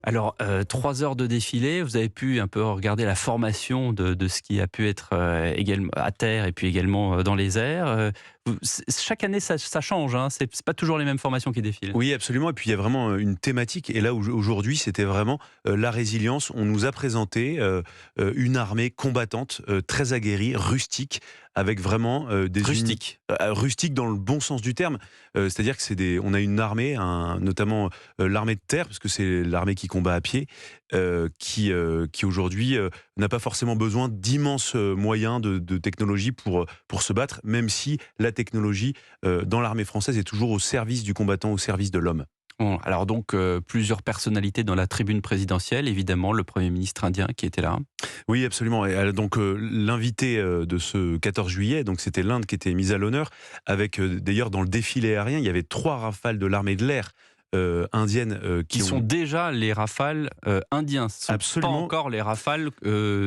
Alors, 3 heures de défilé, vous avez pu un peu regarder la formation de ce qui a pu être, également à terre et puis également, dans les airs, chaque année ça change, hein, c'est pas toujours les mêmes formations qui défilent? Oui, absolument. Et puis il y a vraiment une thématique. Et là, aujourd'hui, c'était vraiment la résilience. On nous a présenté une armée combattante, très aguerrie, rustique, avec vraiment des unités Rustique. rustiques dans le bon sens du terme. C'est-à-dire que on a une armée, notamment l'armée de terre, parce que c'est l'armée qui combat à pied, qui aujourd'hui n'a pas forcément besoin d'immenses moyens de technologie pour se battre, même si la technologie dans l'armée française est toujours au service du combattant, au service de l'homme. Bon, alors donc, plusieurs personnalités dans la tribune présidentielle, évidemment le premier ministre indien qui était là. Oui, absolument. Et donc l'invité de ce 14 juillet, donc c'était l'Inde qui était mise à l'honneur, avec d'ailleurs dans le défilé aérien, il y avait 3 rafales de l'armée de l'air indienne Qui qui sont ont déjà les Rafales, indiens. Ce sont pas absolument, encore les Rafales,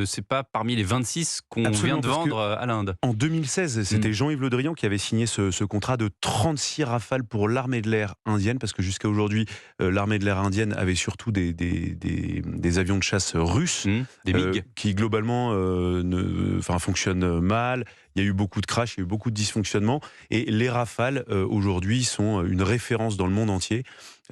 c'est pas parmi les 26 qu'on vient absolument, de parce que vendre, à l'Inde. en 2016, Mmh. c'était Jean-Yves Le Drian qui avait signé ce contrat de 36 rafales pour l'armée de l'air indienne, parce que jusqu'à aujourd'hui, l'armée de l'air indienne avait surtout des avions de chasse russes, Des MiG. qui globalement fonctionnent mal. Il y a eu beaucoup de crashs, il y a eu beaucoup de dysfonctionnements. Et les rafales, aujourd'hui, sont une référence dans le monde entier.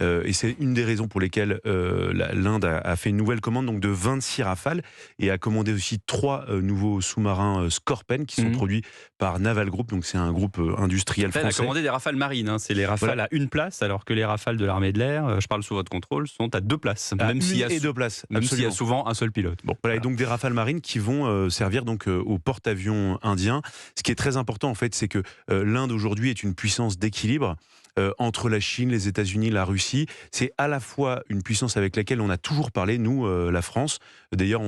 Et c'est une des raisons pour lesquelles l'Inde a fait une nouvelle commande donc de 26 rafales et a commandé aussi 3 nouveaux sous-marins Scorpène qui sont Mmh. produits par Naval Group, donc c'est un groupe industriel Elle a français. commandé des Rafales marines, hein. C'est les Voilà, Rafales à une place, alors que les Rafales de l'armée de l'air, je parle sous votre contrôle, sont à 2 places, à une et deux places, même s'il y a absolument. souvent un seul pilote. Bon, Voilà, et voilà. donc des rafales marines qui vont servir donc au porte-avions indien. Ce qui est très important en fait, c'est que l'Inde aujourd'hui est une puissance d'équilibre entre la Chine, les États-Unis, la Russie. C'est à la fois une puissance avec laquelle on a toujours parlé, nous, la France. D'ailleurs,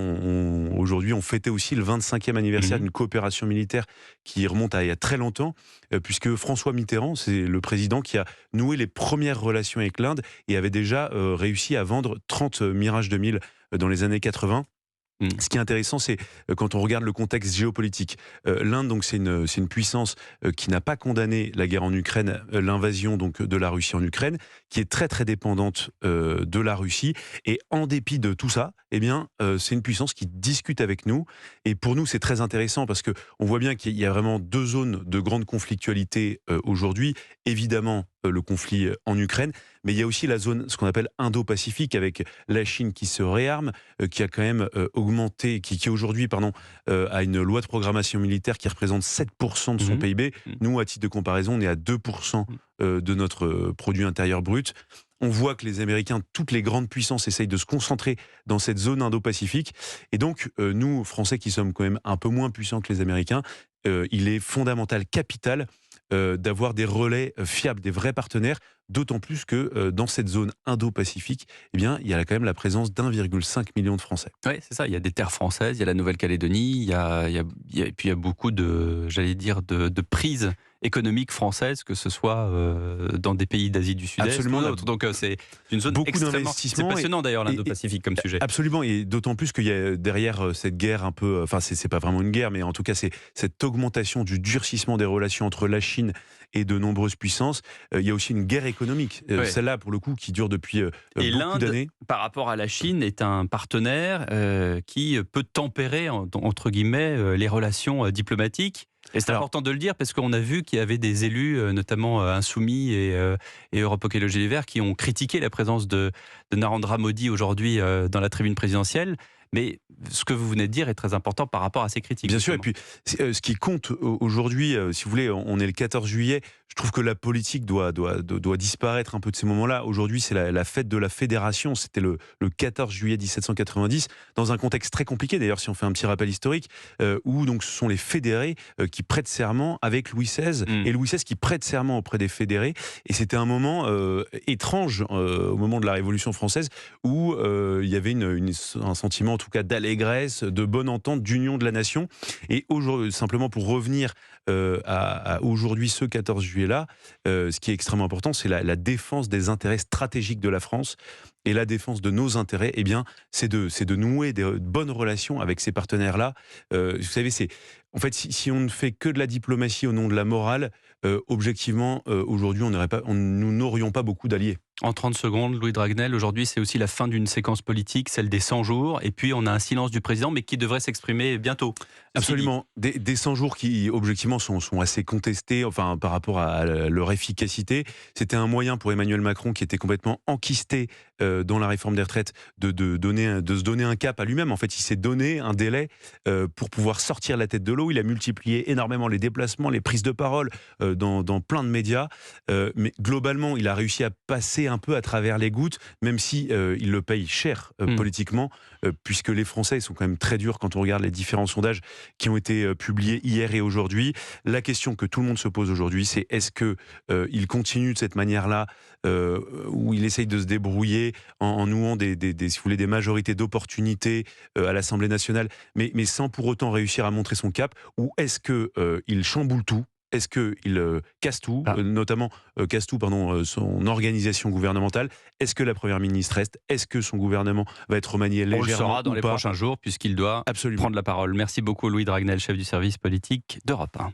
aujourd'hui, on fêtait aussi le 25e anniversaire Mmh. d'une coopération militaire qui remonte à il y a très longtemps, puisque François Mitterrand, c'est le président qui a noué les premières relations avec l'Inde et avait déjà réussi à vendre 30 Mirage 2000 dans les années 80. Mmh. Ce qui est intéressant, c'est quand on regarde le contexte géopolitique. L'Inde, donc, c'est une puissance qui n'a pas condamné la guerre en Ukraine, l'invasion donc de la Russie en Ukraine, qui est très très dépendante de la Russie. Et en dépit de tout ça, eh bien, c'est une puissance qui discute avec nous. Et pour nous, c'est très intéressant parce que on voit bien qu'il y a vraiment 2 zones de grande conflictualité aujourd'hui. Évidemment, le conflit en Ukraine, mais il y a aussi la zone, ce qu'on appelle Indo-Pacifique, avec la Chine qui se réarme, qui a quand même augmenté, qui aujourd'hui, pardon, a une loi de programmation militaire qui représente 7% de son Mmh. PIB. Mmh. Nous, à titre de comparaison, on est à 2% Mmh. de notre produit intérieur brut. On voit que les Américains, toutes les grandes puissances essayent de se concentrer dans cette zone Indo-Pacifique. Et donc, nous, Français, qui sommes quand même un peu moins puissants que les Américains, il est fondamental, capital, d'avoir des relais fiables, des vrais partenaires, d'autant plus que dans cette zone Indo-Pacifique, eh bien, il y a quand même la présence d'1,5 million de Français. Ouais, c'est ça, il y a des terres françaises, il y a la Nouvelle-Calédonie, et puis il y a beaucoup de, j'allais dire, de prises économiques françaises, que ce soit dans des pays d'Asie du Sud-Est ou Absolument, on a d'autres. Donc c'est une zone beaucoup extrêmement... C'est d'investissements passionnant d'ailleurs et l'Indo-Pacifique comme sujet. absolument, et d'autant plus qu'il y a derrière cette guerre un peu, enfin c'est pas vraiment une guerre, mais en tout cas c'est cette augmentation du durcissement des relations entre la Chine et de nombreuses puissances. Il y a aussi une guerre économique, Ouais. celle-là pour le coup qui dure depuis Et beaucoup l'Inde, d'années. par rapport à la Chine, est un partenaire qui peut tempérer, entre guillemets, les relations diplomatiques. Et c'est Alors important de le dire parce qu'on a vu qu'il y avait des élus, notamment Insoumis et Europe Écologie Les Verts, qui ont critiqué la présence de Narendra Modi aujourd'hui dans la tribune présidentielle. Mais ce que vous venez de dire est très important par rapport à ces critiques. bien sûr, et Justement. puis ce qui compte aujourd'hui, si vous voulez, on est le 14 juillet, je trouve que la politique doit disparaître un peu de ces moments-là. Aujourd'hui, c'est la fête de la fédération, c'était le 14 juillet 1790, dans un contexte très compliqué, d'ailleurs, si on fait un petit rappel historique, où donc ce sont les fédérés qui prêtent serment avec Louis XVI, Mm. et Louis XVI qui prête serment auprès des fédérés, et c'était un moment étrange, au moment de la Révolution française, où il y avait un sentiment, en tout cas, d'allégresse, de bonne entente, d'union de la nation. Et aujourd'hui, simplement pour revenir à aujourd'hui, ce 14 juillet-là, ce qui est extrêmement important, c'est la défense des intérêts stratégiques de la France. Et la défense de nos intérêts, eh bien, c'est de nouer de bonnes relations avec ces partenaires-là. Vous savez, en fait, si on ne fait que de la diplomatie au nom de la morale, objectivement, aujourd'hui, nous n'aurions pas beaucoup d'alliés. En 30 secondes, Louis Dragnel, aujourd'hui c'est aussi la fin d'une séquence politique, celle des 100 jours, et puis on a un silence du président, mais qui devrait s'exprimer bientôt. Absolument. Des 100 jours qui, objectivement, sont assez contestés enfin, par rapport à leur efficacité. C'était un moyen pour Emmanuel Macron, qui était complètement enquisté dans la réforme des retraites, de se donner un cap à lui-même. En fait, il s'est donné un délai pour pouvoir sortir la tête de l'eau. Il a multiplié énormément les déplacements, les prises de parole dans plein de médias. Mais globalement, il a réussi à passer un peu à travers les gouttes, même si il le paye cher politiquement, puisque les Français sont quand même très durs quand on regarde les différents sondages qui ont été publiés hier et aujourd'hui. La question que tout le monde se pose aujourd'hui, c'est est-ce que il continue de cette manière-là, où il essaye de se débrouiller en nouant si vous voulez, des majorités d'opportunités à l'Assemblée nationale, mais sans pour autant réussir à montrer son cap, ou est-ce que il chamboule tout? Est-ce qu'il casse tout, notamment son organisation gouvernementale? Est-ce que la Première ministre reste? Est-ce que son gouvernement va être remanié légèrement? On le saura dans les prochains jours, puisqu'il doit Absolument. prendre la parole. Merci beaucoup Louis Dragnel, chef du service politique d'Europe 1.